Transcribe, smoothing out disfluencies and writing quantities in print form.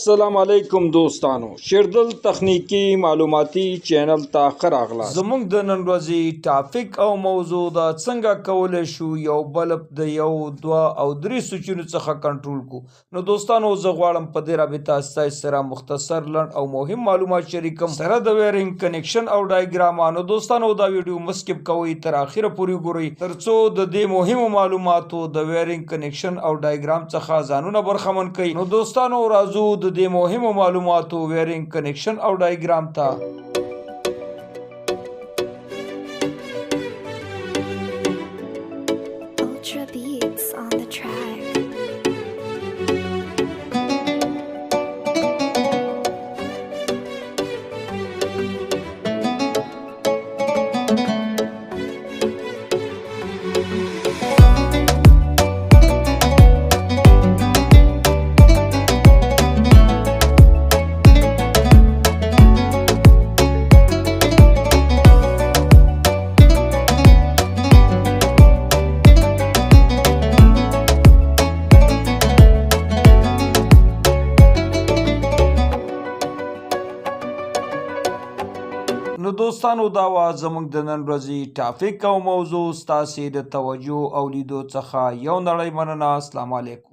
السلام علیکم دوستانو، شیردل تخنیکی معلوماتي چینل ته ښه راغلاست. زموږ د نن ورځې ټاپک او موضوع دا څنګه کولی شو یو بلب د 1 2 او 3 سوچونو څخه کنټرول کو. نو دوستانو زه غواړم په دې رابطه ستاسو سره مختصر لنډ او مهم معلومات شریکم سره د ویرینګ کنیکشن او ډایګرام. نو دوستانو دا ویډیو مسکپ کوئ تر اخره پورې ګورئ ترڅو د دې مهمو معلوماتو د ویرینګ کنیکشن او ډایګرام څخه ځانونه برخمن کړئ. نو دوستانو راځو د دې مهمو معلوماتو ویرینګ کنیکشن او ډایګرام ته. Ultra beats on the track. نو دوستانو دا وا زموږ د نن ورځې ټاپک او موضوع. ستاسې د توجه او لیدو څخه یو نړۍ مننه. السلام علیکم.